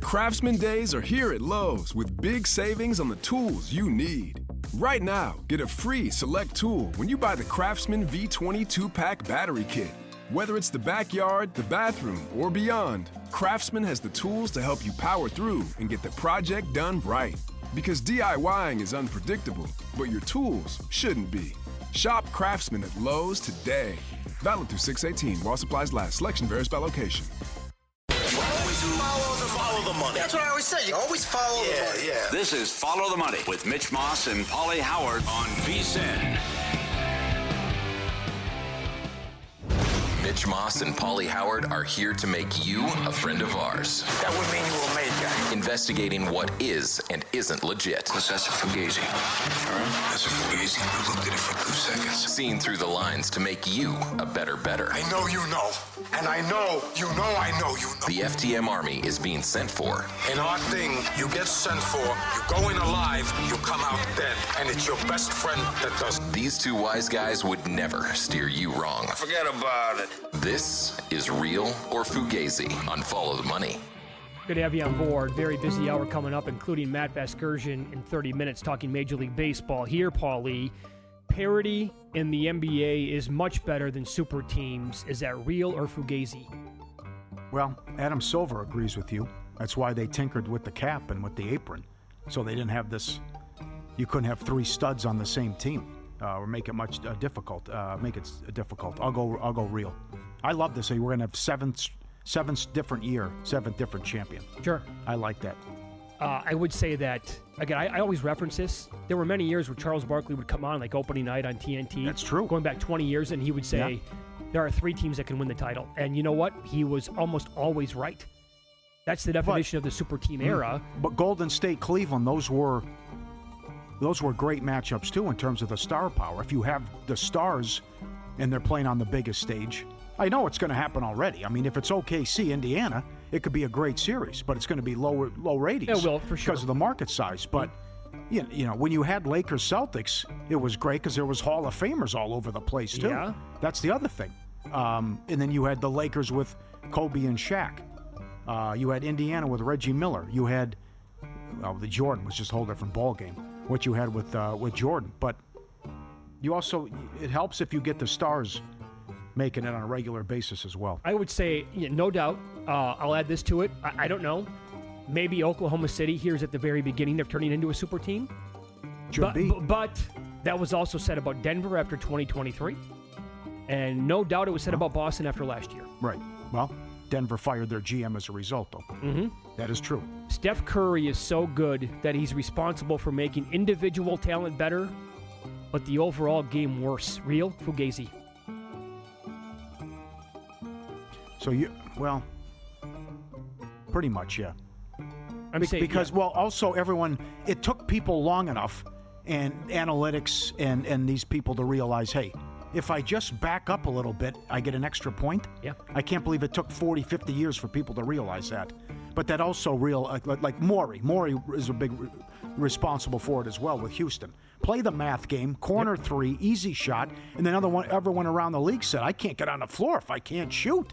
Craftsman Days are here at Lowe's with big savings on the tools you need. Right now, get a free select tool when you buy the Craftsman V20 2-pack battery kit. Whether it's the backyard, the bathroom, or beyond, Craftsman has the tools to help you power through and get the project done right. Because DIYing is unpredictable, but your tools shouldn't be. Shop Craftsman at Lowe's today. Valid through 6/18 while supplies last. Selection varies by location. Follow the money. That's what I always say. You always follow the money. Yeah. This is Follow the Money with Mitch Moss and Pauly Howard on VSiN. Mitch Moss and Pauly Howard are here to make you a friend of ours. That would mean you were a major. Investigating what is and isn't legit. That's a fugazi. All right? That's a fugazi. We looked at it for 2 seconds. Seeing through the lines to make you a better. I know you know. And I know you know I know you know. The FTM Army is being sent for. In our thing, you get sent for, you go in alive, you come out dead. And it's your best friend that does. These two wise guys would never steer you wrong. Forget about it. This is Real or Fugazi on Follow the Money. Good to have you on board. Very busy hour coming up, including Matt Vasgersian in 30 minutes talking Major League Baseball. Here, Pauly, parity in the NBA is much better than super teams. Is that real or Fugazi? Well, Adam Silver agrees with you. That's why they tinkered with the cap and with the apron. So they didn't have this. You couldn't have 3 studs on the same team. Or make it much difficult. Make it difficult. I'll go real. I love this. We're going to have seventh different year, 7th different champion. Sure. I like that. I would say that, again, I always reference this. There were many years where Charles Barkley would come on like opening night on TNT. That's true. Going back 20 years, and he would say, there are 3 teams that can win the title. And you know what? He was almost always right. That's the definition of the super team era. But Golden State, Cleveland, those were great matchups, too, in terms of the star power. If you have the stars and they're playing on the biggest stage, I know it's going to happen already. I mean, if it's OKC, Indiana, it could be a great series, but it's going to be low ratings. It will, for sure. Because of the market size. But, you know, when you had Lakers Celtics, it was great because there was Hall of Famers all over the place, too. Yeah. That's the other thing. And then you had the Lakers with Kobe and Shaq. You had Indiana with Reggie Miller. You had, the Jordan was just a whole different ball game. What you had with Jordan. But you also, it helps if you get the stars making it on a regular basis as well. I would say, no doubt. I'll add this to it. I don't know. Maybe Oklahoma City here's at the very beginning of turning into a super team. Should be. But that was also said about Denver after 2023. And no doubt it was said about Boston after last year. Right. Well, Denver fired their GM as a result, though. Mm-hmm. That is true. Steph Curry is so good that he's responsible for making individual talent better, but the overall game worse. Real? Fugazi? So pretty much, yeah. I'm saying because, well, also everyone, it took people long enough and analytics and these people to realize, hey, if I just back up a little bit, I get an extra point. Yeah. I can't believe it took 40, 50 years for people to realize that. But that also like Morey. Morey is a big responsible for it as well with Houston. Play the math game, corner 3, easy shot, and then everyone around the league said, I can't get on the floor if I can't shoot.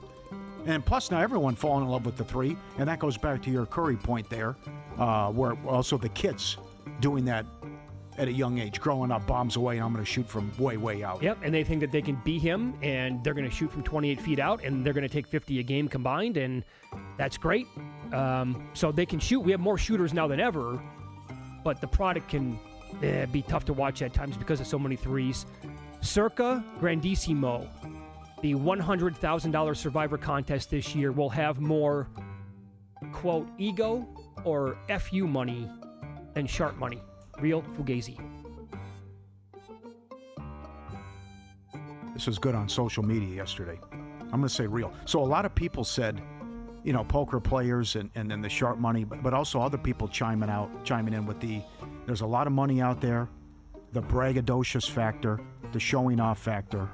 And plus now everyone falling in love with the 3, and that goes back to your Curry point there, where also the kids doing that at a young age, growing up, bombs away, and I'm going to shoot from way, way out. Yep, and they think that they can beat him, and they're going to shoot from 28 feet out, and they're going to take 50 a game combined, and that's great. So they can shoot. We have more shooters now than ever, but the product can be tough to watch at times because of so many threes. Circa Grandissimo, the $100,000 Survivor contest this year will have more, quote, ego or FU money than sharp money. Real? Fugazi? This was good on social media yesterday. I'm going to say real. So a lot of people said, poker players and then the sharp money, but also other people chiming in with there's a lot of money out there, the braggadocious factor, the showing off factor.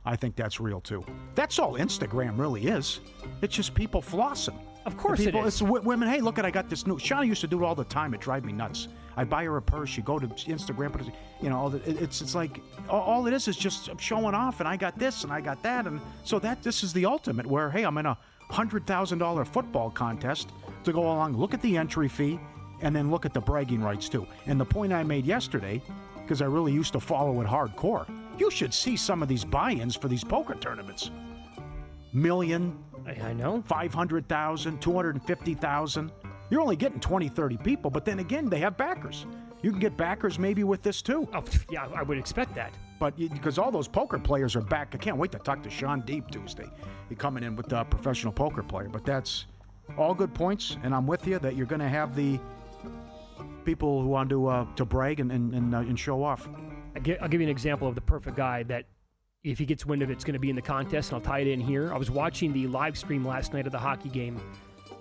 I think that's real too. That's all Instagram really is. It's just people flossing. Of course it is. It's women, hey, look, I got this new. Shauna used to do it all the time. It drives me nuts. I buy her a purse. You go to Instagram, it's like all it is just showing off, and I got this and I got that, and so this is the ultimate. Where hey, I'm in a $100,000 football contest, to go along. Look at the entry fee, and then look at the bragging rights, too. And the point I made yesterday, because I really used to follow it hardcore, you should see some of these buy-ins for these poker tournaments. Million, I know. 500,000, 250,000. You're only getting 20, 30 people, but then again, they have backers. You can get backers maybe with this, too. Oh, yeah, I would expect that. But because all those poker players are back. I can't wait to talk to Sean Deep Tuesday. He's coming in with the professional poker player. But that's all good points, and I'm with you that you're going to have the people who want to brag and show off. I'll give you an example of the perfect guy that if he gets wind of it's going to be in the contest, and I'll tie it in here. I was watching the live stream last night of the hockey game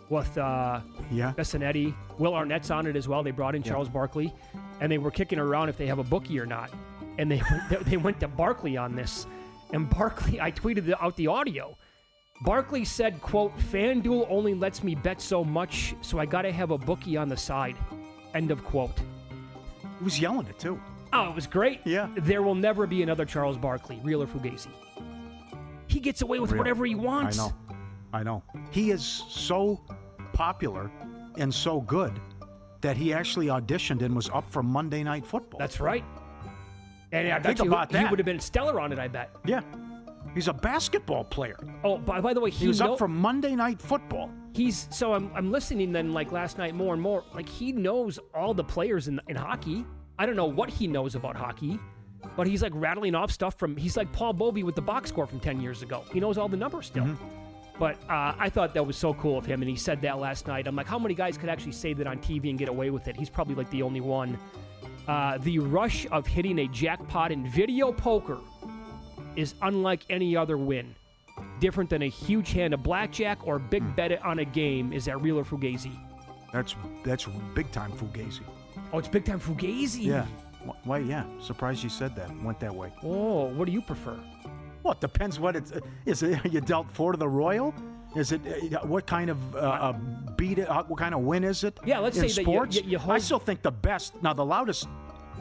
with Bessanetti. Will Arnett's on it as well. They brought in Charles Barkley, and they were kicking around if they have a bookie or not. And they went to Barkley on this. And Barkley, I tweeted out the audio. Barkley said, quote, FanDuel only lets me bet so much, so I got to have a bookie on the side. End of quote. He was yelling it, too. Oh, it was great. Yeah. There will never be another Charles Barkley, real or fugazi. He gets away with whatever he wants. I know. He is so popular and so good that he actually auditioned and was up for Monday Night Football. That's right. And I bet Think about that. He would have been stellar on it, I bet. Yeah. He's a basketball player. Oh, by the way, he was up for Monday Night Football. So I'm listening then, like last night more and more. Like, he knows all the players in hockey. I don't know what he knows about hockey, but he's like rattling off stuff he's like Paul Bovey with the box score from 10 years ago. He knows all the numbers still. Mm-hmm. But I thought that was so cool of him, and he said that last night. I'm like, how many guys could actually say that on TV and get away with it? He's probably like the only one. The rush of hitting a jackpot in video poker is unlike any other win. Different than a huge hand of blackjack or big bet on a game. Is that real or fugazi? That's big time fugazi. Oh, it's big time fugazi. Yeah. Why? Yeah. Surprised you said that. Went that way. Oh, what do you prefer? Well, it depends what it's. Is it you dealt 4 to the Royal? Is it what kind of beat it? What kind of win is it? Yeah, let's say sports? that you hold. I still think the best. Now, the loudest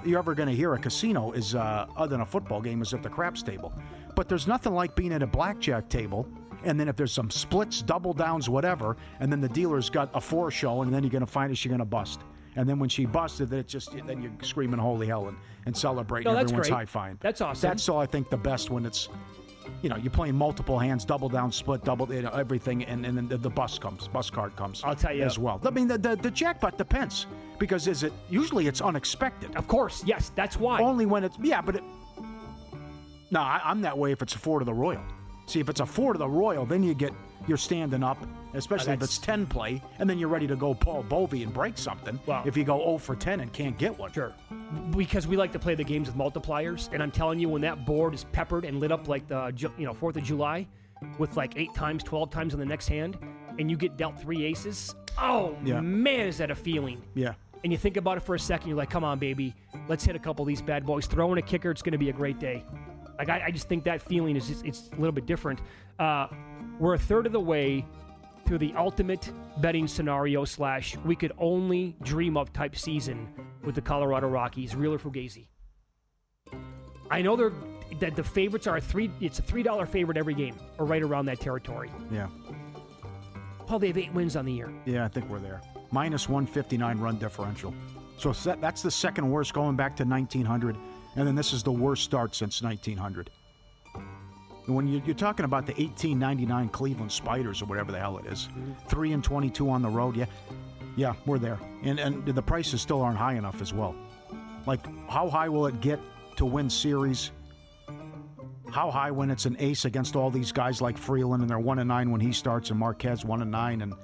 you're ever going to hear a casino is other than a football game is at the craps table. But there's nothing like being at a blackjack table, and then if there's some splits, double downs, whatever, and then the dealer's got a 4 show, and then you're going to find she's going to bust. And then when she busted, then you're screaming holy hell and celebrating. No, that's everyone's great. high-fiving. That's awesome. That's all I think the best when it's, you're playing multiple hands, double down, split, double, everything, and then the bus card comes. I'll tell you as well. I mean, the jackpot depends because usually it's unexpected. Of course, yes, that's why. Only when it's I'm that way if it's a 4 to the Royal. See, if it's a 4 to the Royal, then you're standing up, especially if it's 10 play, and then you're ready to go Paul Bovey and break something. Well, if you go 0 for 10 and can't get one. Sure. Because we like to play the games with multipliers, and I'm telling you, when that board is peppered and lit up like the 4th of July with like 8 times, 12 times on the next hand, and you get dealt 3 aces, man, is that a feeling. Yeah. And you think about it for a second, you're like, come on, baby, let's hit a couple of these bad boys. Throw in a kicker, it's going to be a great day. Like, I just think that feeling it's a little bit different. We're a third of the way through the ultimate betting scenario / we could only dream of type season with the Colorado Rockies, real or fugazi. I know that the favorites are it's a $3 favorite every game, or right around that territory. Yeah. Paul, they have 8 wins on the year. Yeah, I think we're there. Minus 159 run differential. So that's the second worst going back to 1900. And then this is the worst start since 1900. When you're talking about the 1899 Cleveland Spiders or whatever the hell it is, 3-22 on the road, yeah, we're there. And the prices still aren't high enough as well. Like, how high will it get to win series? How high when it's an ace against all these guys like Freeland and they're 1-9 when he starts and Marquez 1-9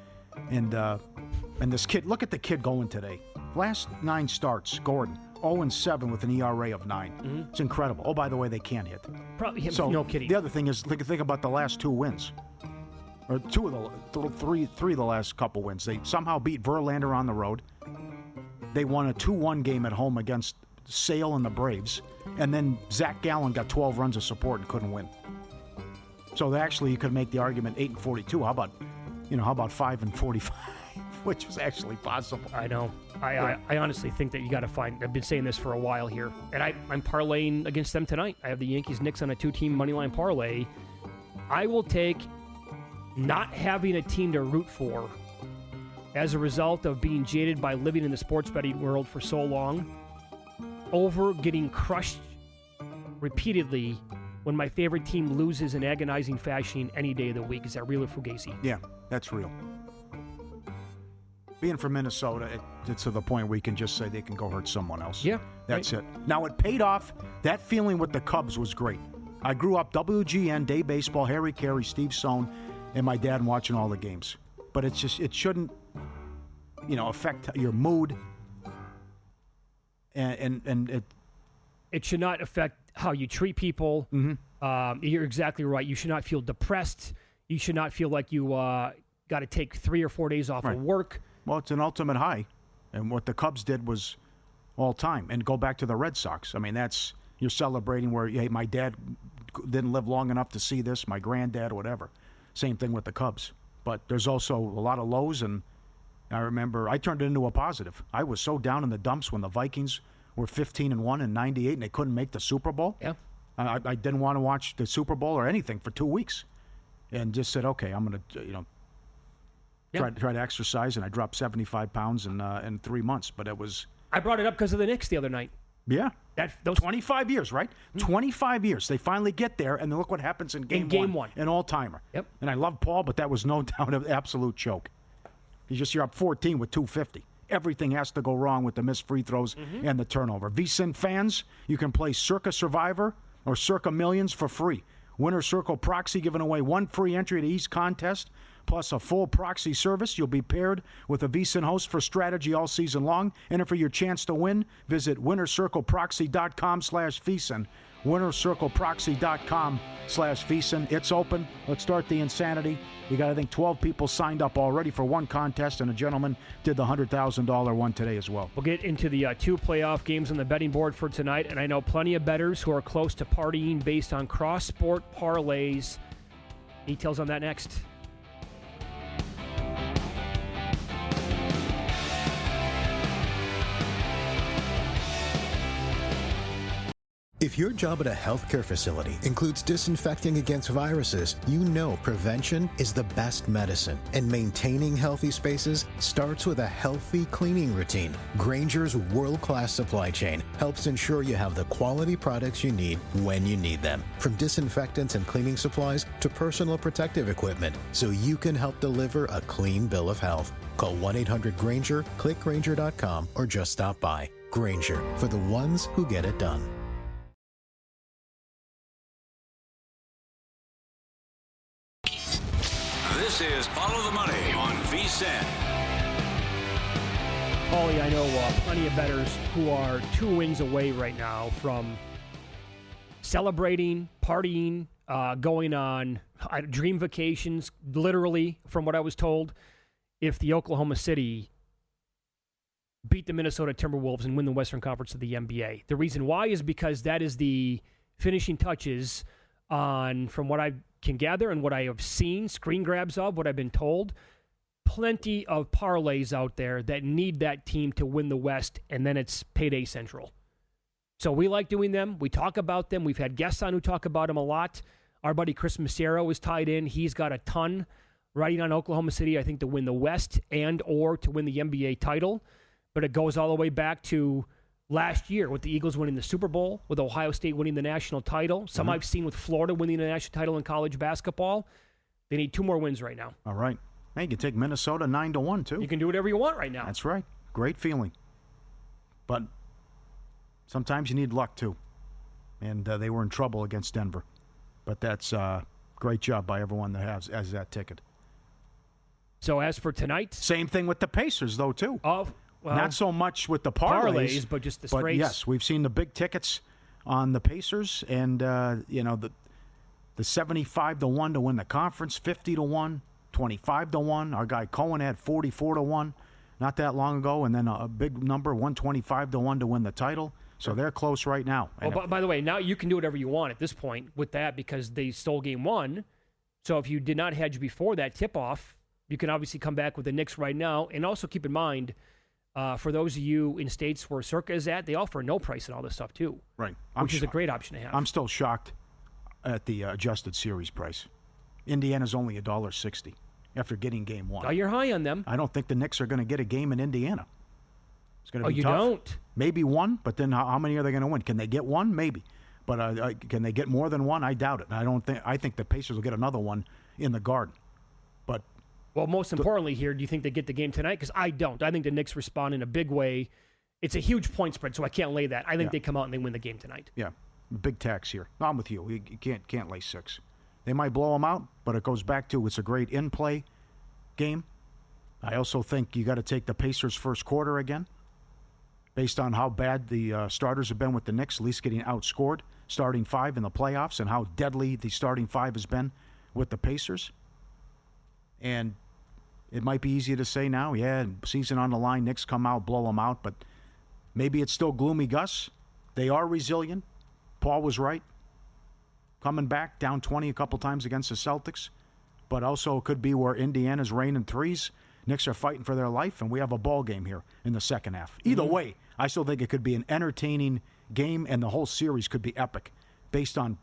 and this kid? Look at the kid going today. Last 9 starts, Gordon. 0-7 with an ERA of 9. Mm-hmm. It's incredible. Oh, by the way, they can't hit. Probably him. So no kidding. The other thing is, think about the last 2 wins, or three of the last couple wins. They somehow beat Verlander on the road. They won a 2-1 game at home against Sale and the Braves, and then Zach Gallen got 12 runs of support and couldn't win. So actually, you could make the argument 8-42. How about 5-45? Which was actually possible. I know. I honestly think that you got to find. I've been saying this for a while here, and I'm parlaying against them tonight. I have the Yankees-Knicks on a 2-team moneyline parlay. I will take not having a team to root for as a result of being jaded by living in the sports betting world for so long, over getting crushed repeatedly when my favorite team loses in agonizing fashion any day of the week. Is that real or fugazi? Yeah, that's real. Being from Minnesota, it's to the point where you can just say they can go hurt someone else. Yeah. That's it. Now, it paid off. That feeling with the Cubs was great. I grew up WGN, day baseball, Harry Carey, Steve Sohn, and my dad watching all the games. But it shouldn't, affect your mood. And it should not affect how you treat people. Mm-hmm. You're exactly right. You should not feel depressed. You should not feel like you got to take 3 or 4 days off of work. Well, it's an ultimate high. And what the Cubs did was all time. And go back to the Red Sox. I mean, you're celebrating where, hey, my dad didn't live long enough to see this, my granddad, whatever. Same thing with the Cubs. But there's also a lot of lows, and I remember I turned it into a positive. I was so down in the dumps when the Vikings were 15-1 in '98 and they couldn't make the Super Bowl. Yeah. I didn't want to watch the Super Bowl or anything for 2 weeks, and just said, okay, I'm going to, try to exercise, and I dropped 75 pounds in 3 months. But it was. I brought it up because of the Knicks the other night. Yeah. Those 25 years, right? 25 years. They finally get there, and then look what happens in game one. An all-timer. Yep. And I love Paul, but that was no doubt an absolute choke. You're up 14 with 250. Everything has to go wrong with the missed free throws and the turnover. VSiN fans, you can play Circa Survivor or Circa Millions for free. Winner Circle Proxy giving away 1 free entry to each contest, plus a full proxy service. You'll be paired with a VSiN host for strategy all season long. And for your chance to win, visit winnercircleproxy.com/VSiN. winnercircleproxy.com/VSiN. It's open. Let's start the insanity. You got, I think, 12 people signed up already for one contest, and a gentleman did the $100,000 one today as well. We'll get into the 2 playoff games on the betting board for tonight, and I know plenty of bettors who are close to partying based on cross-sport parlays. Details on that next. If your job at a healthcare facility includes disinfecting against viruses, you know prevention is the best medicine. And maintaining healthy spaces starts with a healthy cleaning routine. Grainger's world-class supply chain helps ensure you have the quality products you need when you need them. From disinfectants and cleaning supplies to personal protective equipment, so you can help deliver a clean bill of health. Call 1-800-GRAINGER, click Grainger.com, or just stop by. Grainger, for the ones who get it done. This is Follow the Money on VSiN. Pauly, I know plenty of bettors who are 2 wins away right now from celebrating, partying, going on dream vacations, literally, from what I was told, if the Oklahoma City beat the Minnesota Timberwolves and win the Western Conference of the NBA. The reason why is because that is the finishing touches on, from what I can gather and what I have seen, screen grabs of, what I've been told, plenty of parlays out there that need that team to win the West, and then it's payday central. So we like doing them. We talk about them. We've had guests on who talk about them a lot. Our buddy Chris Macero is tied in. He's got a ton riding on Oklahoma City, I think, to win the West and or to win the NBA title. But it goes all the way back to last year with the Eagles winning the Super Bowl, with Ohio State winning the national title. Some I've seen with Florida winning the national title in college basketball. They need 2 more wins right now. All right. Hey, you can take Minnesota 9-1, too. You can do whatever you want right now. That's right. Great feeling. But sometimes you need luck, too. And they were in trouble against Denver. But that's a great job by everyone that has that ticket. So as for tonight? Same thing with the Pacers, though, too. Well, not so much with the parlays, but just the but straights. yes, we've seen the big tickets on the Pacers, and the 75-1 to win the conference, 50-1, 25-1. Our guy Cohen had 44-1 not that long ago, and then a big number, 125-1 to win the title. So they're close right now. Well, by the way, now you can do whatever you want at this point with that because they stole game 1. So if you did not hedge before that tip-off, you can obviously come back with the Knicks right now, and also keep in mind. For those of you in states where Circa is at, they offer no price and all this stuff too. Right. Which is a great option to have. I'm still shocked at the adjusted series price. Indiana's only $1.60. after getting game one. Oh, you're high on them. I don't think the Knicks are going to get a game in Indiana. It's going to be you tough. don't? Maybe one, but then how many are they going to win? Can they get one? Maybe. But can they get more than one? I doubt it. I think the Pacers will get another one in the Garden. But well, most importantly here, do you think they get the game tonight? Because I don't. I think the Knicks respond in a big way. It's a huge point spread, so I can't lay that. I think they come out and they win the game tonight. Yeah, big tax here. I'm with you. You can't lay 6. They might blow them out, but it goes back to it's a great in-play game. I also think you got to take the Pacers' first quarter again, based on how bad the starters have been with the Knicks, at least getting outscored, starting 5 in the playoffs, and how deadly the starting 5 has been with the Pacers. And it might be easy to say now, season on the line, Knicks come out, blow them out, but maybe it's still gloomy, Gus. They are resilient. Paul was right. Coming back, down 20 a couple times against the Celtics. But also it could be where Indiana's raining threes. Knicks are fighting for their life, and we have a ball game here in the second half. Either way, I still think it could be an entertaining game, and the whole series could be epic based on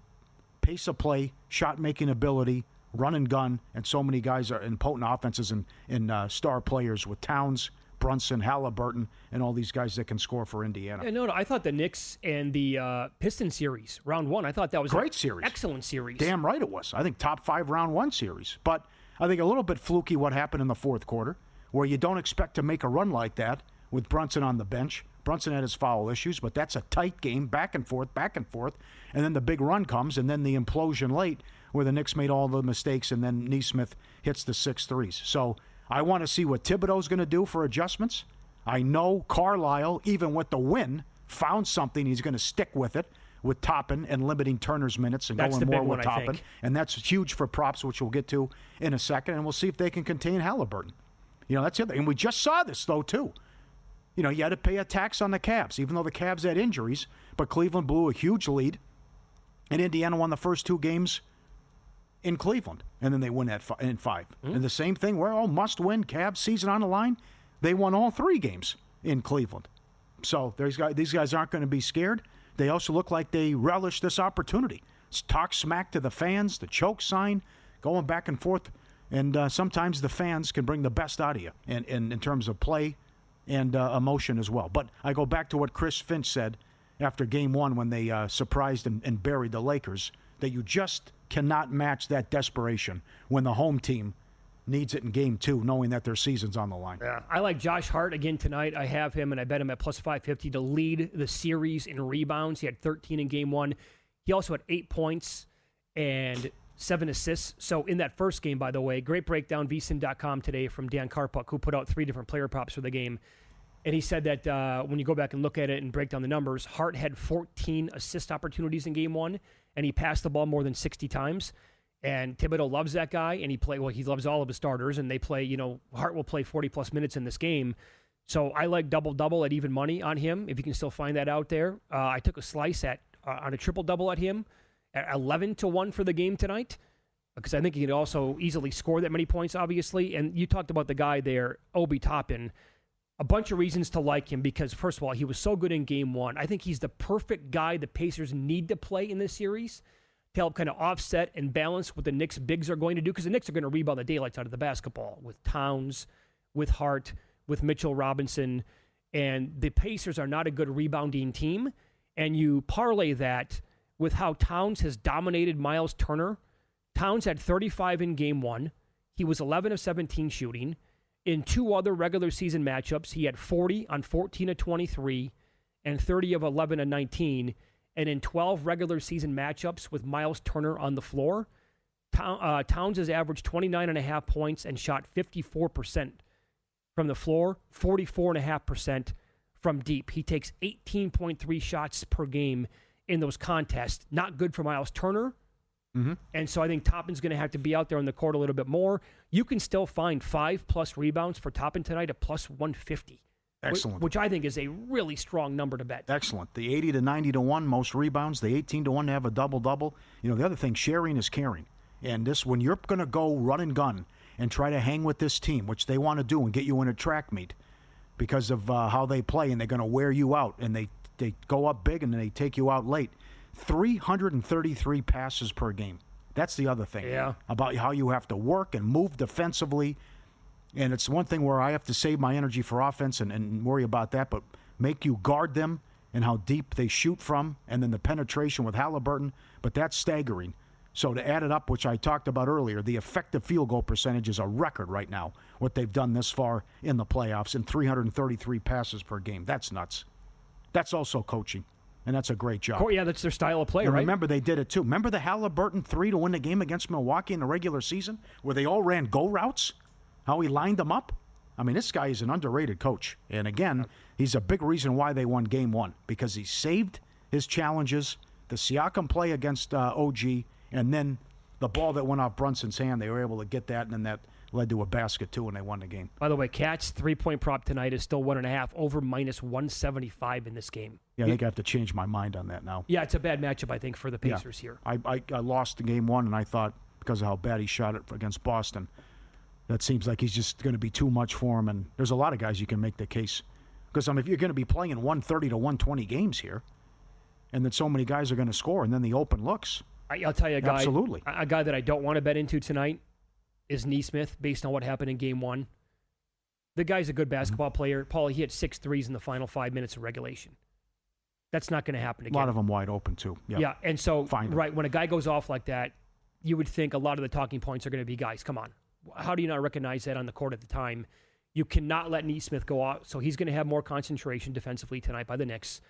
pace of play, shot-making ability, run and gun, and so many guys are in potent offenses and star players with Towns, Brunson, Halliburton, and all these guys that can score for Indiana. Yeah, no, I thought the Knicks and the Pistons series, round 1, I thought that was great series. Excellent series. Damn right it was. I think top 5 round 1 series. But I think a little bit fluky what happened in the fourth quarter, where you don't expect to make a run like that with Brunson on the bench. Brunson had his foul issues, but that's a tight game, back and forth, and then the big run comes, and then the implosion late where the Knicks made all the mistakes, and then Nesmith hits the 6 threes. So I want to see what Thibodeau's going to do for adjustments. I know Carlisle, even with the win, found something. He's going to stick with it with Toppin and limiting Turner's minutes and that's going more with Toppin. Toppin. And that's huge for props, which we'll get to in a second. And we'll see if they can contain Halliburton. That's it. And we just saw this, though, too. You had to pay a tax on the Cavs, even though the Cavs had injuries. But Cleveland blew a huge lead. And Indiana won the first 2 games in Cleveland, and then they win in 5. And the same thing, we're all must-win Cavs season on the line. They won all 3 games in Cleveland. So these guys aren't going to be scared. They also look like they relish this opportunity. Talk smack to the fans, the choke sign, going back and forth. And sometimes the fans can bring the best out of you in terms of play and emotion as well. But I go back to what Chris Finch said after Game 1 when they surprised and buried the Lakers, that you just cannot match that desperation when the home team needs it in Game 2, knowing that their season's on the line. Yeah, I like Josh Hart again tonight. I have him, and I bet him at plus 550 to lead the series in rebounds. He had 13 in Game 1. He also had 8 points and 7 assists. So in that first game, by the way, great breakdown, vsin.com today from Dan Karpuk, who put out 3 different player props for the game. And he said that when you go back and look at it and break down the numbers, Hart had 14 assist opportunities in Game 1, and he passed the ball more than 60 times. And Thibodeau loves that guy, and he loves all of his starters, and they play, Hart will play 40-plus minutes in this game. So I like double-double at even money on him, if you can still find that out there. I took a slice on a triple-double at him, at 11-1 for the game tonight, because I think he could also easily score that many points, obviously. And you talked about the guy there, Obi Toppin. A bunch of reasons to like him because, first of all, he was so good in Game 1. I think he's the perfect guy the Pacers need to play in this series to help kind of offset and balance what the Knicks' bigs are going to do, because the Knicks are going to rebound the daylights out of the basketball with Towns, with Hart, with Mitchell Robinson, and the Pacers are not a good rebounding team. And you parlay that with how Towns has dominated Miles Turner. Towns had 35 in Game 1. He was 11 of 17 shooting. In 2 other regular season matchups, he had 40 on 14 of 23 and 30 of 11 of 19. And in 12 regular season matchups with Miles Turner on the floor, Towns has averaged 29.5 points and shot 54% from the floor, 44.5% from deep. He takes 18.3 shots per game in those contests. Not good for Miles Turner. Mm-hmm. And so I think Toppin's going to have to be out there on the court a little bit more. You can still find 5+ rebounds for Toppin tonight at plus 150. Excellent. Which I think is a really strong number to bet. Excellent. The 80 to 90 to 1 most rebounds, the 18 to 1 to have a double-double. The other thing, sharing is caring. And this, when you're going to go run and gun and try to hang with this team, which they want to do and get you in a track meet because of how they play, and they're going to wear you out, and they go up big and then they take you out late. 333 passes per game That's the other thing. Yeah. About how you have to work and move defensively. And it's one thing where I have to save my energy for offense and worry about that, but make you guard them and how deep they shoot from, and then the penetration with Halliburton. But that's staggering. So to add it up, which I talked about earlier, the effective field goal percentage is a record right now, what they've done this far in the playoffs, in 333 passes per game. That's nuts. That's also coaching, and that's a great job. Yeah, that's their style of play, and right? Remember, they did it too. Remember the Halliburton 3 to win the game against Milwaukee in the regular season, where they all ran go routes? How he lined them up? I mean, this guy is an underrated coach. And again, he's a big reason why they won Game 1, because he saved his challenges, the Siakam play against OG, and then the ball that went off Brunson's hand, they were able to get that, and then that led to a basket, too, and they won the game. By the way, Cat's 3-point prop tonight is still 1.5, over -175 in this game. Yeah, I think I have to change my mind on that now. Yeah, it's a bad matchup, I think, for the Pacers here. I lost the Game 1, and I thought, because of how bad he shot it against Boston, that seems like he's just going to be too much for him. And there's a lot of guys you can make the case. Because, if you're going to be playing in 130 to 120 games here, and that so many guys are going to score, and then the open looks. I'll tell you Absolutely. a guy that I don't want to bet into tonight is Nesmith, based on what happened in Game 1. The guy's a good basketball player. Pauly, he had 6 threes in the final 5 minutes of regulation. That's not going to happen again. A lot of them wide open, too. Yep. Yeah, and so, Right, when a guy goes off like that, you would think a lot of the talking points are going to be, guys, come on. How do you not recognize that on the court at the time? You cannot let Nesmith go out, so he's going to have more concentration defensively tonight by the Knicks.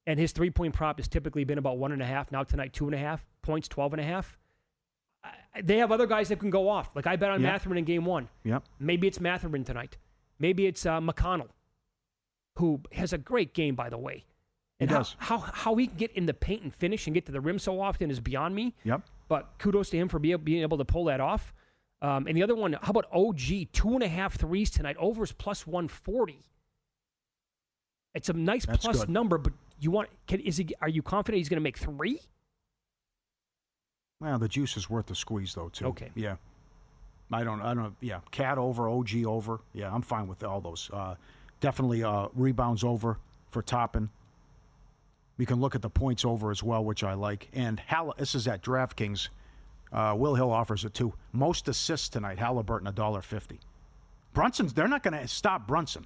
And his 3-point prop has typically been about 1.5. Now tonight, 2.5 points, 12.5. They have other guys that can go off. Like I bet on Matherman in Game 1. Yep. Maybe it's Matherman tonight. Maybe it's McConnell, who has a great game, by the way. And he does. How he can get in the paint and finish and get to the rim so often is beyond me. Yep. But kudos to him for being able to pull that off. And the other one, how about OG? 2.5 threes tonight. Over is plus 140. It's a nice plus number, but are you confident he's going to make 3? Well, the juice is worth the squeeze, though, too. Okay. Yeah. I don't. Yeah. Cat over, OG over. Yeah, I'm fine with all those. Definitely rebounds over for Toppin. You can look at the points over as well, which I like. And this is at DraftKings. Will Hill offers it too. Most assists tonight, Halliburton $1.50. Brunson's, they're not going to stop Brunson.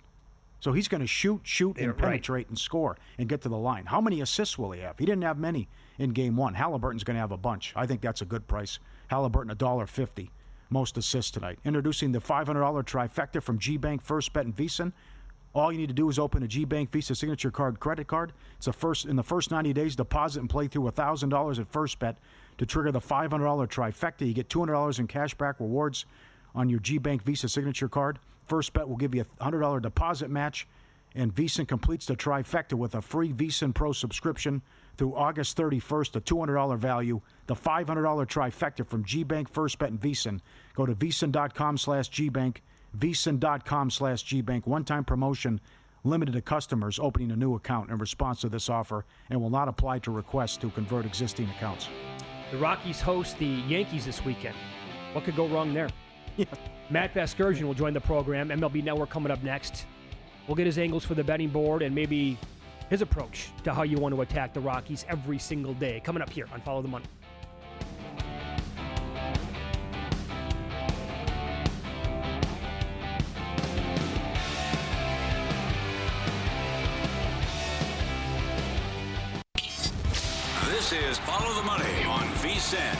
So he's going to shoot, and penetrate and score and get to the line. How many assists will he have? He didn't have many in Game 1. Halliburton's going to have a bunch. I think that's a good price. Halliburton $1.50. Most assists tonight. Introducing the $500 trifecta from GBank, First Bet, and VEASAN. All you need to do is open a GBank Visa Signature Card credit card. It's in the first 90 days, deposit and play through $1,000 at First Bet to trigger the $500 trifecta. You get $200 in cashback rewards on your GBank Visa Signature Card. First Bet will give you a $100 deposit match, and VEASAN completes the trifecta with a free VEASAN Pro subscription through August 31st, a $200 value. The $500 trifecta from GBank, First Bet, and VEASAN. Go to VEASAN.com/GBank. VEASAN.com/GBank. One-time promotion limited to customers opening a new account in response to this offer and will not apply to requests to convert existing accounts. The Rockies host the Yankees this weekend. What could go wrong there? Yeah. Matt Vasgersian will join the program. MLB Network coming up next. We'll get his angles for the betting board and maybe his approach to how you want to attack the Rockies every single day. Coming up here on Follow the Money. This is Follow the Money on VSiN.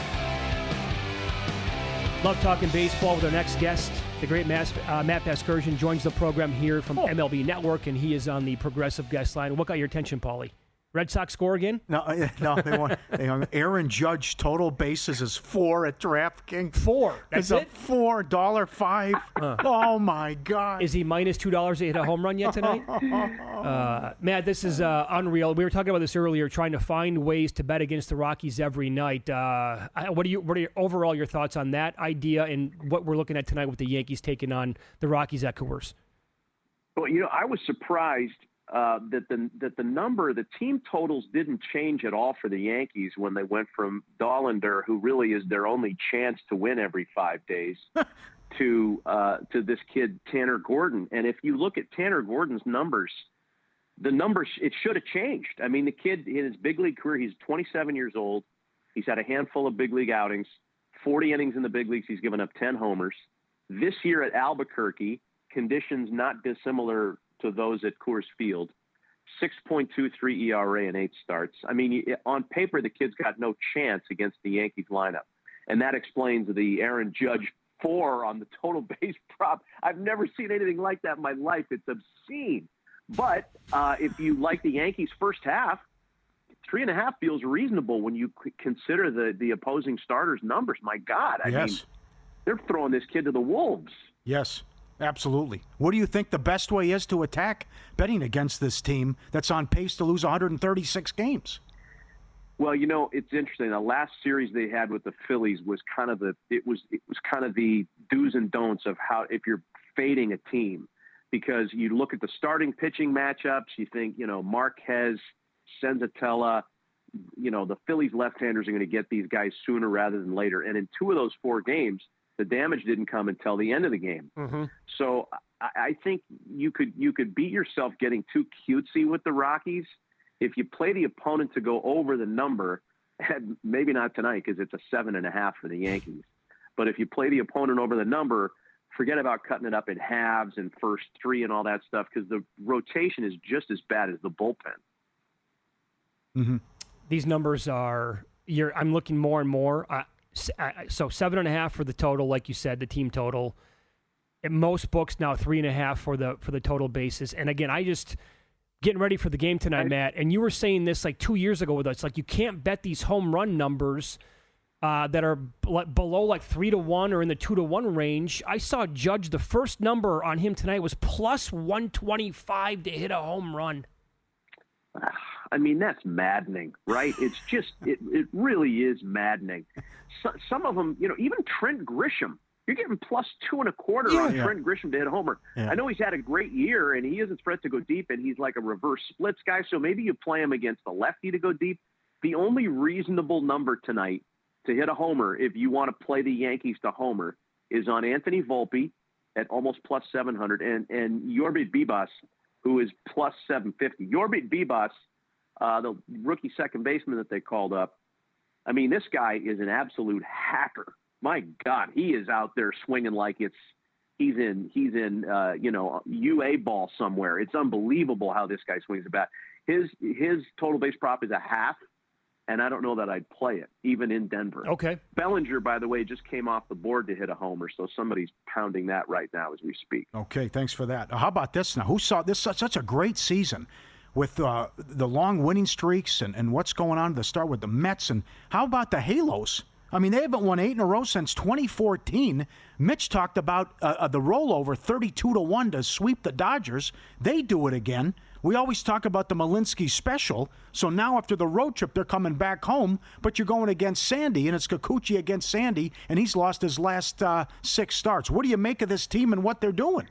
Love talking baseball with our next guest. The great Matt Vasgersian joins the program here from MLB Network, and he is on the progressive guest line. What got your attention, Pauly? Red Sox score again? No, they won. Aaron Judge total bases is 4 at DraftKings. 4. That's it? $4.05. Oh my God! Is he minus $2 to hit a home run yet tonight? Matt, this is unreal. We were talking about this earlier, trying to find ways to bet against the Rockies every night. What are your thoughts on that idea and what we're looking at tonight with the Yankees taking on the Rockies at Coors? Well, I was surprised that the team totals didn't change at all for the Yankees when they went from Dollander, who really is their only chance to win every 5 days, to this kid Tanner Gordon. And if you look at Tanner Gordon's numbers, it should have changed. I mean, the kid in his big league career, he's 27 years old. He's had a handful of big league outings. 40 innings in the big leagues. He's given up 10 homers. This year at Albuquerque, conditions not dissimilar to those at Coors Field, 6.23 ERA and 8 starts. I mean, on paper, the kid's got no chance against the Yankees lineup. And that explains the Aaron Judge 4 on the total base prop. I've never seen anything like that in my life. It's obscene. But if you like the Yankees' first half, 3.5 feels reasonable when you consider the opposing starters' numbers. My God, I mean, they're throwing this kid to the wolves. Yes, absolutely. What do you think the best way is to attack betting against this team that's on pace to lose 136 games? Well, you know, it's interesting. The last series they had with the Phillies was kind of the do's and don'ts of how if you're fading a team, because you look at the starting pitching matchups, you think, you know, Marquez, Senzatella, you know, the Phillies left-handers are going to get these guys sooner rather than later. And in 2 of those 4 games, the damage didn't come until the end of the game. Mm-hmm. So I think you could beat yourself getting too cutesy with the Rockies. If you play the opponent to go over the number, maybe not tonight because it's a 7.5 for the Yankees. But if you play the opponent over the number, forget about cutting it up in halves and first 3 and all that stuff, because the rotation is just as bad as the bullpen. Mm-hmm. These numbers are I'm looking more and more. So 7.5 for the total, like you said, the team total. At most books now 3.5 for the total basis. And again, I just getting ready for the game tonight, Matt. And you were saying this like 2 years ago with us, like you can't bet these home run numbers that are below like 3-1 or in the 2-1 range. I saw Judge. The first number on him tonight was plus 125 to hit a home run. I mean, that's maddening, right? It's just, it really is maddening. Some of them, you know, even Trent Grisham, you're getting plus 2.25 on Trent Grisham to hit a homer. Yeah. I know he's had a great year, and he isn't threat to go deep, and he's like a reverse splits guy, so maybe you play him against the lefty to go deep. The only reasonable number tonight to hit a homer, if you want to play the Yankees to homer, is on Anthony Volpe at almost plus 700, and Yorbit Bibas, who is plus 750. Yorbit Bibas, the rookie second baseman that they called up, I mean, this guy is an absolute hacker. My God, he is out there swinging like he's in you know, UA ball somewhere. It's unbelievable how this guy swings the bat. His total base prop is 0.5, and I don't know that I'd play it even in Denver. Okay. Bellinger, by the way, just came off the board to hit a homer, so somebody's pounding that right now as we speak. Okay, thanks for that. How about this now? Who saw this? Such a great season with the long winning streaks and what's going on to start with the Mets. And how about the Halos? I mean, they haven't won 8 in a row since 2014. Mitch talked about the rollover 32-1 to sweep the Dodgers. They do it again. We always talk about the Malinsky special. So now after the road trip, they're coming back home, but you're going against Sandy, and it's Kikuchi against Sandy, and he's lost his last 6 starts. What do you make of this team and what they're doing?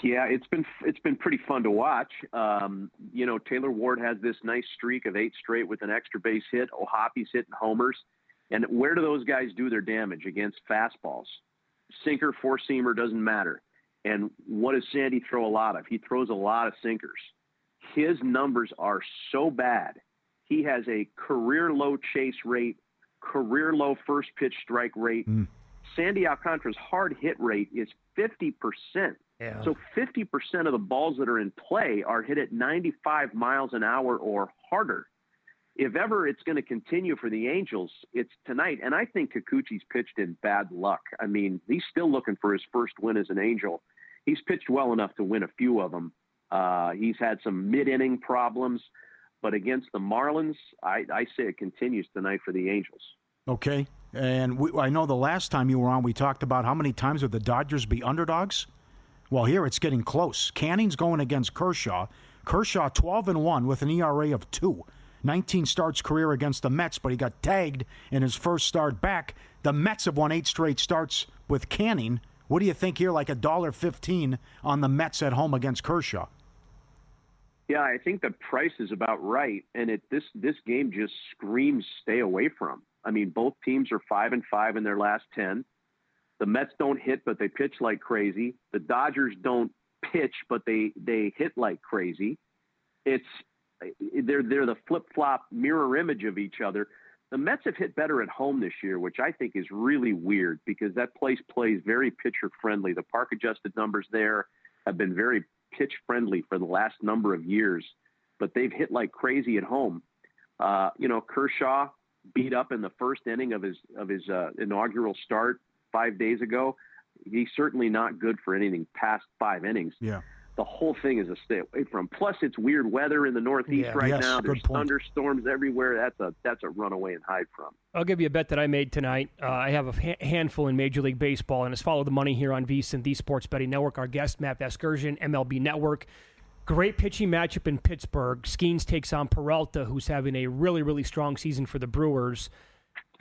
Yeah, it's been pretty fun to watch. You know, Taylor Ward has this nice streak of 8 straight with an extra base hit. Ohapi's hitting homers. And where do those guys do their damage? Against fastballs. Sinker, four-seamer, doesn't matter. And what does Sandy throw a lot of? He throws a lot of sinkers. His numbers are so bad. He has a career-low chase rate, career-low first-pitch strike rate. Sandy Alcantara's hard hit rate is 50%. Yeah. So 50% of the balls that are in play are hit at 95 miles an hour or harder. If ever it's going to continue for the Angels, it's tonight. And I think Kikuchi's pitched in bad luck. I mean, he's still looking for his first win as an Angel. He's pitched well enough to win a few of them. He's had some mid-inning problems. But against the Marlins, I say it continues tonight for the Angels. Okay. And I know the last time you were on, we talked about how many times would the Dodgers be underdogs? Well, here it's getting close. Canning's going against Kershaw. Kershaw 12-1 with an ERA of 2. 19 starts career against the Mets, but he got tagged in his first start back. The Mets have won 8 straight starts with Canning. What do you think here, like $1.15 on the Mets at home against Kershaw? Yeah, I think the price is about right, and this game just screams stay away from. I mean, both teams are 5-5 in their last 10. The Mets don't hit, but they pitch like crazy. The Dodgers don't pitch, but they hit like crazy. They're the flip-flop mirror image of each other. The Mets have hit better at home this year, which I think is really weird because that place plays very pitcher-friendly. The park-adjusted numbers there have been very pitch-friendly for the last number of years, but they've hit like crazy at home. Kershaw beat up in the first inning of his inaugural start 5 days ago. He's certainly not good for anything past 5 innings. Yeah. The whole thing is a stay away from. Plus, it's weird weather in the Northeast now. There's thunderstorms everywhere. That's a run away and hide from. I'll give you a bet that I made tonight. I have a handful in Major League Baseball, and it's Follow the Money here on VSiN, the Sports Betting Network. Our guest, Matt Vasgersian, MLB Network. Great pitching matchup in Pittsburgh. Skeens takes on Peralta, who's having a really, really strong season for the Brewers.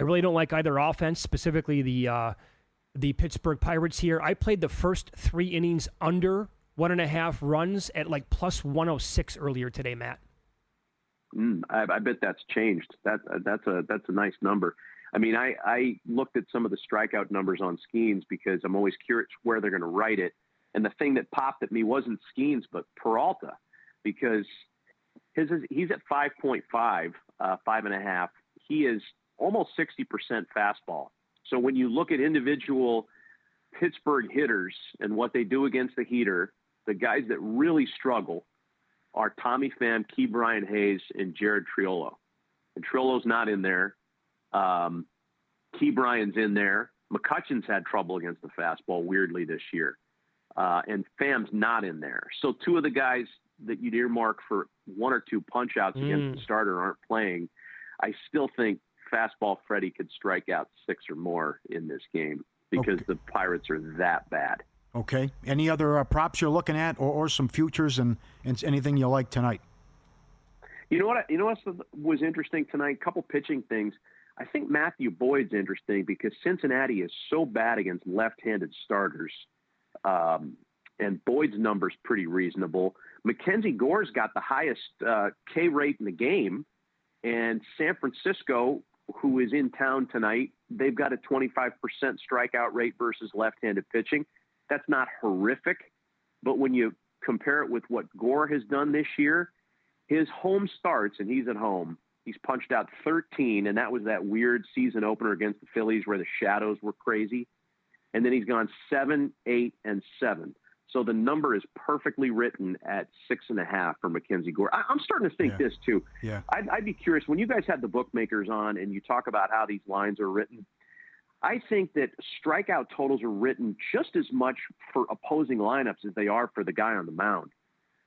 I really don't like either offense, specifically the Pittsburgh Pirates here. I played the first 3 innings under 1.5 runs at like plus 106 earlier today, Matt. I bet that's changed. That's a nice number. I mean, I looked at some of the strikeout numbers on Skeens because I'm always curious where they're going to write it. And the thing that popped at me wasn't Skeens, but Peralta, because he's at 5.5, 5.5. He is almost 60% fastball. So when you look at individual Pittsburgh hitters and what they do against the heater, the guys that really struggle are Tommy Pham, Key Brian Hayes, and Jared Triolo. And Triolo's not in there. Key Brian's in there. McCutcheon's had trouble against the fastball, weirdly, this year. And Pham's not in there. So 2 of the guys that you'd earmark for 1 or 2 punch-outs against the starter aren't playing. I still think fastball Freddie could strike out 6 or more in this game because the Pirates are that bad. Okay. Any other props you're looking at, or some futures and anything you like tonight? You know what was interesting tonight? A couple pitching things. I think Matthew Boyd's interesting because Cincinnati is so bad against left-handed starters, and Boyd's number's pretty reasonable. Mackenzie Gore's got the highest K rate in the game, and San Francisco, who is in town tonight, they've got a 25% strikeout rate versus left-handed pitching. That's not horrific, but when you compare it with what Gore has done this year, his home starts, and he's at home, he's punched out 13, and that was that weird season opener against the Phillies where the shadows were crazy. And then he's gone 7, 8, and 7. So the number is perfectly written at 6.5 for Mackenzie Gore. I'm starting to think this, too. Yeah. I'd be curious, when you guys had the bookmakers on and you talk about how these lines are written, I think that strikeout totals are written just as much for opposing lineups as they are for the guy on the mound.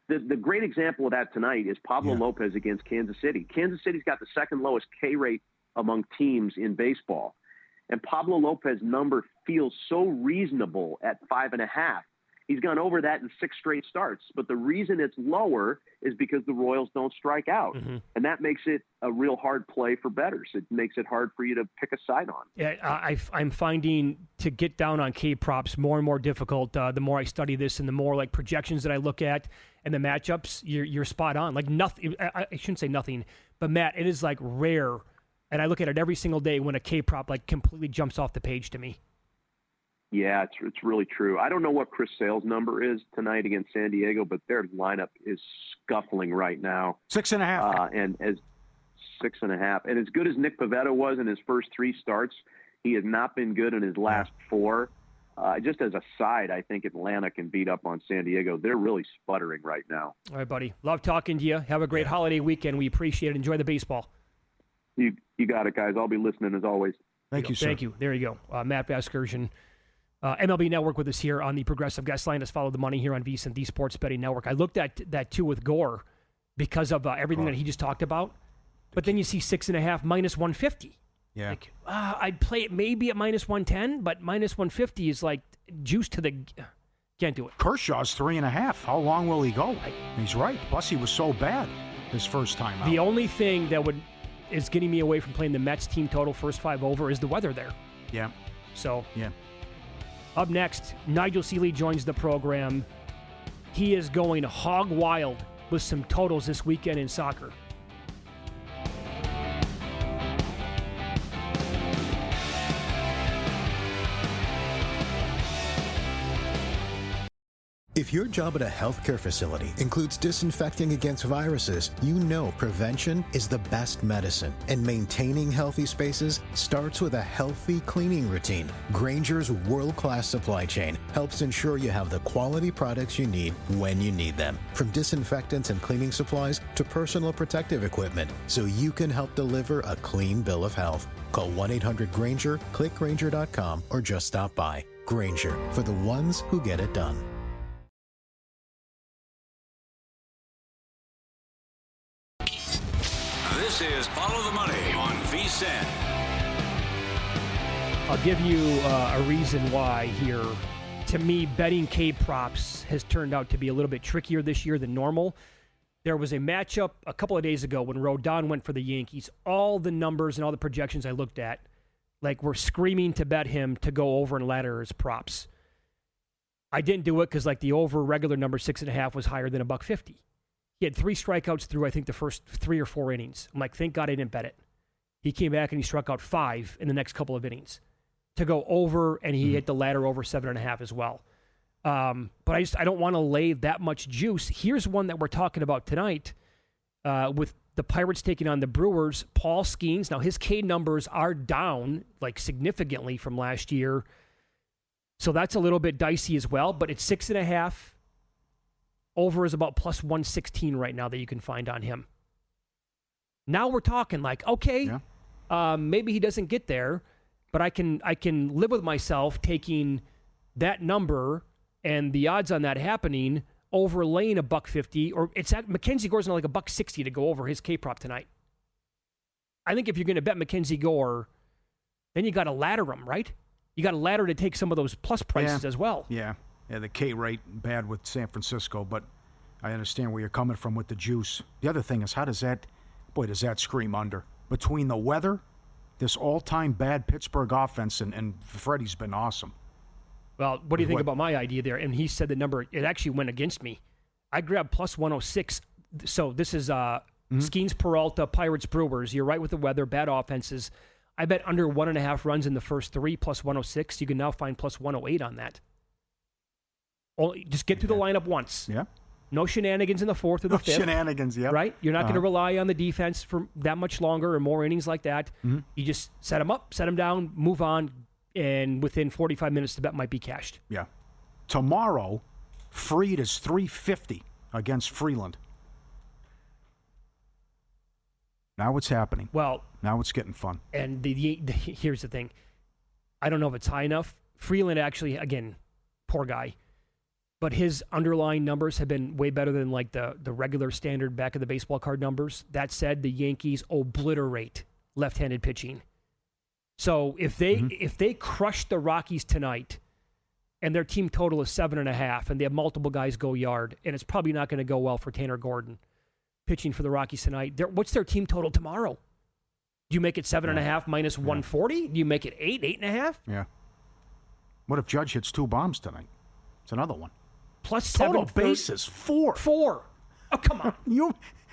The great example of that tonight is Pablo Lopez against Kansas City. Kansas City's got the second lowest K rate among teams in baseball. And Pablo Lopez's number feels so reasonable at 5.5. He's gone over that in 6 straight starts. But the reason it's lower is because the Royals don't strike out. Mm-hmm. And that makes it a real hard play for bettors. It makes it hard for you to pick a side on. Yeah, I'm finding to get down on K props more and more difficult the more I study this and the more like projections that I look at and the matchups. You're spot on. Like nothing. I shouldn't say nothing, but Matt, it is like rare. And I look at it every single day when a K prop like completely jumps off the page to me. Yeah, it's really true. I don't know what Chris Sale's number is tonight against San Diego, but their lineup is scuffling right now. 6.5. And as 6.5. And as good as Nick Pivetta was in his first 3 starts, he has not been good in his last 4. Just as a side, I think Atlanta can beat up on San Diego. They're really sputtering right now. All right, buddy. Love talking to you. Have a great holiday weekend. We appreciate it. Enjoy the baseball. You got it, guys. I'll be listening as always. Thank you, sir. Thank you. There you go. Matt Vasgersian. MLB Network with us here on the Progressive Guest Line. Has Follow the Money here on VSiN, the Sports Betting Network. I looked at that too with Gore because of everything that he just talked about. But then you see 6.5 minus 150. Yeah. Like, I'd play it maybe at minus 110, but minus 150 is like juice to the. Can't do it. Kershaw's 3.5. How long will he go? He's right. Plus, he was so bad his first time out. The only thing that is getting me away from playing the Mets team total first 5 over is the weather there. Yeah. So. Yeah. Up next, Nigel Seeley joins the program. He is going hog wild with some totals this weekend in soccer. If your job at a healthcare facility includes disinfecting against viruses, you know prevention is the best medicine, and maintaining healthy spaces starts with a healthy cleaning routine. Grainger's world-class supply chain helps ensure you have the quality products you need when you need them, from disinfectants and cleaning supplies to personal protective equipment, so you can help deliver a clean bill of health. Call 1-800-GRAINGER, click Grainger.com, or just stop by. Grainger, for the ones who get it done. This is Follow the Money on VSiN. I'll give you a reason why here. To me, betting K props has turned out to be a little bit trickier this year than normal. There was a matchup a couple of days ago when Rodon went for the Yankees. All the numbers and all the projections I looked at, like, were screaming to bet him to go over and ladder his props. I didn't do it because, like, the over regular number 6.5 was higher than $1.50. He had 3 strikeouts through, I think, the first 3 or 4 innings. I'm like, thank God I didn't bet it. He came back and he struck out 5 in the next couple of innings to go over, and he hit the ladder over 7.5 as well. But I don't want to lay that much juice. Here's one that we're talking about tonight with the Pirates taking on the Brewers. Paul Skeens. Now, his K numbers are down, like, significantly from last year. So that's a little bit dicey as well, but it's 6.5. Over is about plus 116 right now that you can find on him. Now we're talking like, okay, maybe he doesn't get there, but I can live with myself taking that number and the odds on that happening, overlaying $1.50, or it's at Mackenzie Gore's not like $1.60 to go over his K prop tonight. I think if you're going to bet Mackenzie Gore, then you got to ladder him, right? You got to ladder to take some of those plus prices as well. Yeah, the K rate bad with San Francisco, but I understand where you're coming from with the juice. The other thing is, does that scream under? Between the weather, this all-time bad Pittsburgh offense, and Freddie's been awesome. Well, what do you think about my idea there? And he said the number, it actually went against me. I grabbed plus 106. So this is Skeens, Peralta, Pirates, Brewers. You're right with the weather, bad offenses. I bet under 1.5 runs in the first 3, plus 106. You can now find plus 108 on that. Just get through the lineup once. Yeah. No shenanigans in the 4th or the 5th. Shenanigans, yeah. Right? You're not going to rely on the defense for that much longer or more innings like that. You just set them up, set them down, move on, and within 45 minutes, the bet might be cashed. Yeah. Tomorrow, Fried is $3.50 against Freeland. Now it's happening. Well, now it's getting fun. And here's the thing. I don't know if it's high enough. Freeland actually, again, poor guy. But his underlying numbers have been way better than like the regular standard back of the baseball card numbers. That said, the Yankees obliterate left-handed pitching. So if they crush the Rockies tonight and their team total is 7.5 and they have multiple guys go yard, and it's probably not going to go well for Tanner Gordon pitching for the Rockies tonight. What's their team total tomorrow? Do you make it 7.5 minus 140? Do you make it 8.5? Yeah. What if Judge hits 2 bombs tonight? It's another one. Plus total 7 bases, 4. Oh, come on.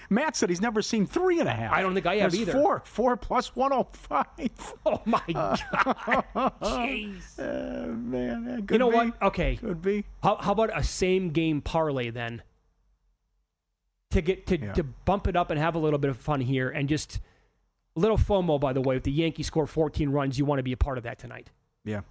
Matt said he's never seen 3.5. I don't think I have either. 4 plus 105. Oh my God! Jeez. Man, you know what? Okay, could be. How about a same game parlay then? To bump it up and have a little bit of fun here, and just a little FOMO, by the way. If the Yankees score 14 runs, you want to be a part of that tonight. Yeah.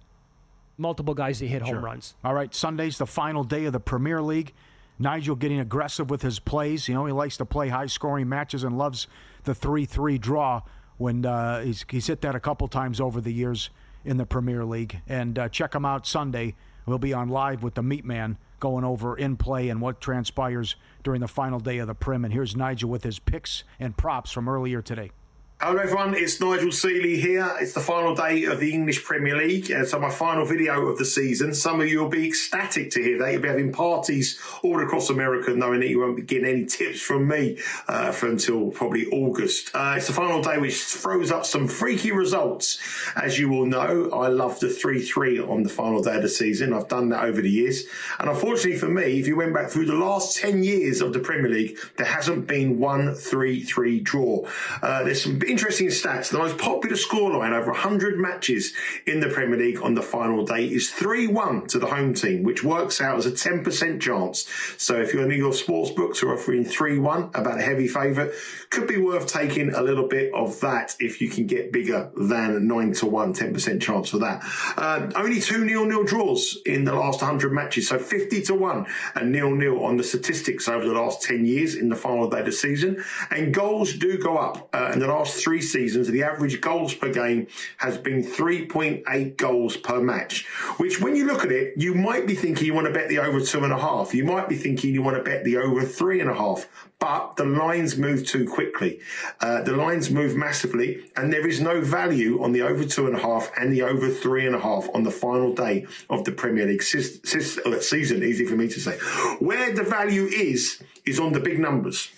Multiple guys that hit home runs. All right, Sunday's the final day of the Premier League. Nigel getting aggressive with his plays. You know, he likes to play high-scoring matches and loves the 3-3 draw when he's hit that a couple times over the years in the Premier League. And check him out Sunday. We'll be on live with the Meat Man going over in play and what transpires during the final day of the Prim. And here's Nigel with his picks and props from earlier today. Hello everyone, it's Nigel Seeley here. It's the final day of the English Premier League, so my final video of the season. Some of you will be ecstatic to hear that. You'll be having parties all across America knowing that you won't be getting any tips from me for until probably August. It's the final day which throws up some freaky results. As you all know, I love the 3-3 on the final day of the season. I've done that over the years. And unfortunately for me, if you went back through the last 10 years of the Premier League, there hasn't been one 3-3 draw. There's some interesting stats. The most popular scoreline over 100 matches in the Premier League on the final day is 3-1 to the home team, which works out as a 10% chance. So if your New York sports books are offering 3-1, about a heavy favourite, could be worth taking a little bit of that if you can get bigger than 9-1, 10% chance for that. Only 2 0-0 draws in the last 100 matches, so 50-1 and 0-0 on the statistics over the last 10 years in the final day of the season. And goals do go up. In the last 3 seasons, the average goals per game has been 3.8 goals per match, which when you look at it, you might be thinking you want to bet the over 2.5. You might be thinking you want to bet the over 3.5. But the lines move too quickly. The lines move massively, and there is no value on the over 2.5 and the over 3.5 on the final day of the Premier League season. Easy for me to say. Where the value is on the big numbers.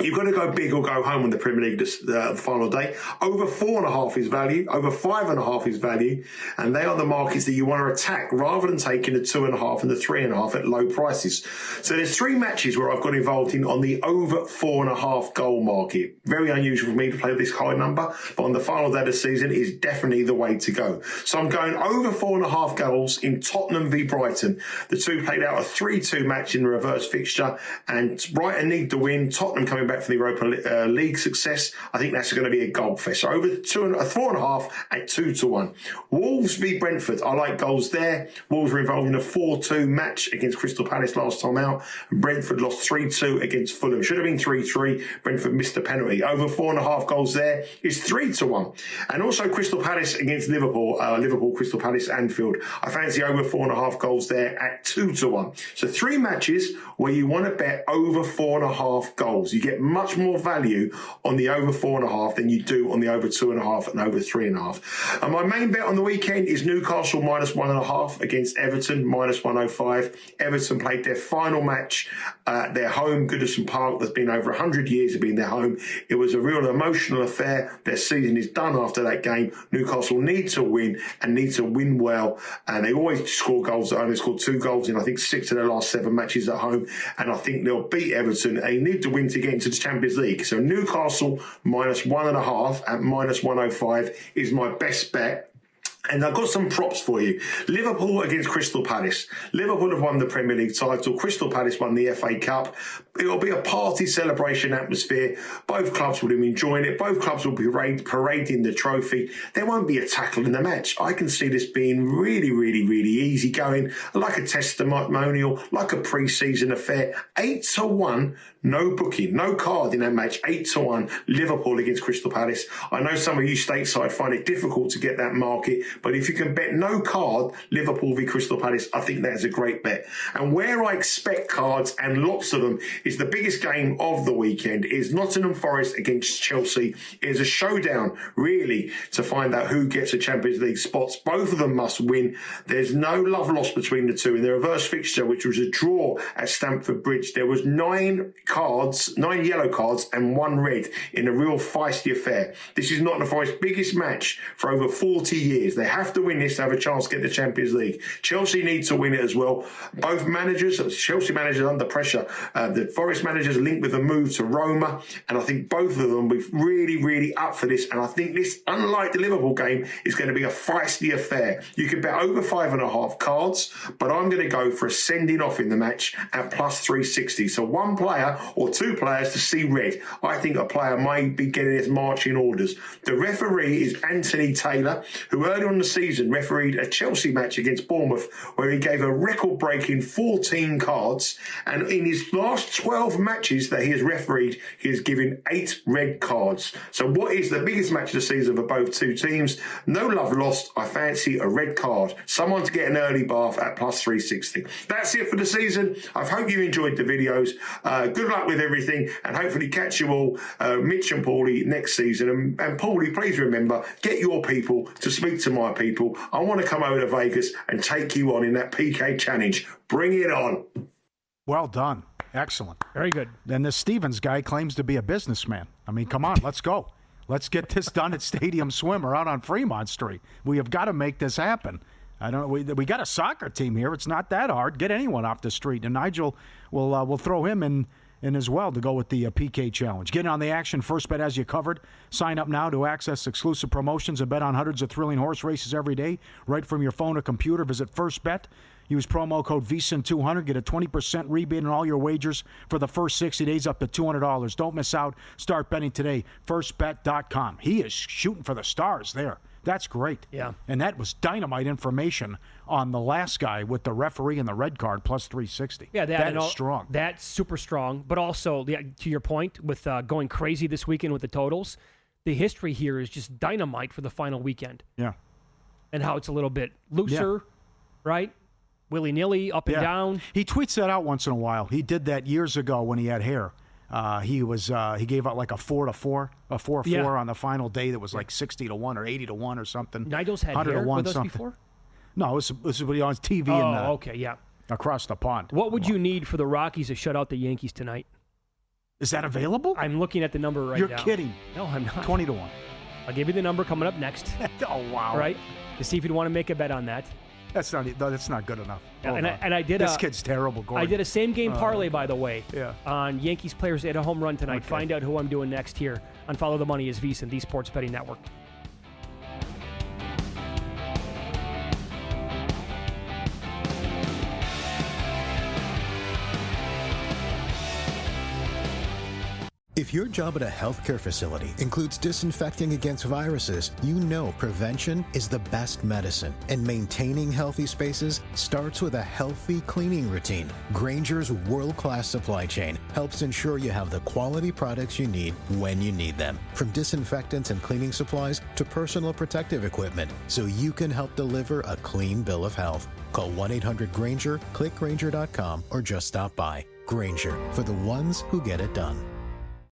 You've got to go big or go home on the Premier League final day. Over 4.5 is value. Over 5.5 is value. And they are the markets that you want to attack rather than taking the 2.5 and the 3.5 at low prices. So there's 3 matches where I've got involved in on the over 4.5 goal market. Very unusual for me to play this high number, but on the final day of the season is definitely the way to go. So I'm going over 4.5 goals in Tottenham v Brighton. The two played out a 3-2 match in the reverse fixture, and Brighton need to win. Tottenham coming back from the Europa League success. I think that's going to be a goal fest. So over 4.5 at 2-1. Wolves v Brentford. I like goals there. Wolves were involved in a 4-2 match against Crystal Palace last time out. And Brentford lost 3-2 against Fulham. Should have been 3-3. Brentford missed a penalty. Over 4.5 goals there is 3-1. And also Crystal Palace against Liverpool. Liverpool, Crystal Palace, Anfield. I fancy over 4.5 goals there at 2-1. So 3 matches where you want to bet over 4.5 goals. You get much more value on the over 4.5 than you do on the over 2.5 and over 3.5. And my main bet on the weekend is Newcastle -1.5 against Everton -105. Everton played their final match at their home, Goodison Park. That's been over 100 years of being their home. It was a real emotional affair. Their season is done after that game. Newcastle need to win and need to win well. And they always score goals at home. They scored 2 goals in, I think, 6 of their last 7 matches at home. And I think they'll beat Everton. They need to win to get into the Champions League. So Newcastle -1.5 at -105 is my best bet. And I've got some props for you. Liverpool against Crystal Palace. Liverpool have won the Premier League title. Crystal Palace won the FA Cup. It'll be a party celebration atmosphere. Both clubs will be enjoying it. Both clubs will be parading the trophy. There won't be a tackle in the match. I can see this being really, really, really easy going, like a testimonial, like a pre-season affair. 8-1, no booking, no card in that match. 8-1, Liverpool against Crystal Palace. I know some of you stateside find it difficult to get that market, but if you can bet no card, Liverpool v Crystal Palace, I think that's a great bet. And where I expect cards, and lots of them, is the biggest game of the weekend is Nottingham Forest against Chelsea. It is a showdown, really, to find out who gets the Champions League spots. Both of them must win. There's no love lost between the two. In the reverse fixture, which was a draw at Stamford Bridge, there was 9 yellow cards and 1 red in a real feisty affair. This is Nottingham Forest's biggest match for over 40 years. They have to win this to have a chance to get the Champions League. Chelsea need to win it as well. Both managers, Chelsea managers under pressure. The Forest managers linked with a move to Roma, and I think both of them will be really, really up for this. And I think this, unlike the Liverpool game, is going to be a feisty affair. You can bet over 5.5 cards, but I'm going to go for a sending off in the match at +360. So 1 player or 2 players to see red. I think a player may be getting his marching orders. The referee is Anthony Taylor, who earlier on the season refereed a Chelsea match against Bournemouth where he gave a record-breaking 14 cards, and in his last 12 matches that he has refereed, he has given 8 red cards. So what is the biggest match of the season for both two teams? No love lost. I fancy a red card. Someone to get an early bath at +360. That's it for the season. I hope you enjoyed the videos. Good luck with everything, and hopefully catch you all, Mitch and Pauly, next season. And Pauly, please remember, get your people to speak to my people. I want to come over to Vegas and take you on in that PK challenge. Bring it on. Well done. Excellent. Very good. And this Stevens guy claims to be a businessman. I mean, come on, let's go. Let's get this done at Stadium Swimmer out on Fremont Street. We have got to make this happen. I don't know. We got a soccer team here. It's not that hard. Get anyone off the street, and Nigel will throw him in and as well to go with the PK Challenge. Get on the action. First Bet has you covered. Sign up now to access exclusive promotions and bet on hundreds of thrilling horse races every day, right from your phone or computer. Visit First Bet. Use promo code VSIN200. Get a 20% rebate on all your wagers for the first 60 days up to $200. Don't miss out. Start betting today. FirstBet.com. He is shooting for the stars there. That's great. Yeah. And that was dynamite information on the last guy with the referee and the red card plus 360. Yeah, that is strong. That's super strong. But also, to your point, with going crazy this weekend with the totals, the history here is just dynamite for the final weekend. Yeah. And how it's a little bit looser, right? Willy-nilly, up and down. He tweets that out once in a while. He did that years ago when he had hair. He gave out like a 4-4 on the final day that was like 60-1 or 80-1 or something. Nigel's had hair with us before? No, this was on TV okay, yeah. across the pond. What would you need for the Rockies to shut out the Yankees tonight? Is that available? I'm looking at the number right now. You're kidding. No, I'm not. 20-1. I'll give you the number coming up next. Oh, wow. All right? To see if you'd want to make a bet on that. That's not good enough. And I did this kid's terrible. Gordon. I did a same game parlay, by the way, yeah. on Yankees players at a home run tonight. Okay. Find out who I'm doing next here on Follow the Money is VSiN, the Sports Betting Network. If your job at a healthcare facility includes disinfecting against viruses, you know prevention is the best medicine. And maintaining healthy spaces starts with a healthy cleaning routine. Grainger's world-class supply chain helps ensure you have the quality products you need when you need them. From disinfectants and cleaning supplies to personal protective equipment, so you can help deliver a clean bill of health. Call 1-800-GRAINGER, click Grainger.com, or just stop by. Grainger, for the ones who get it done.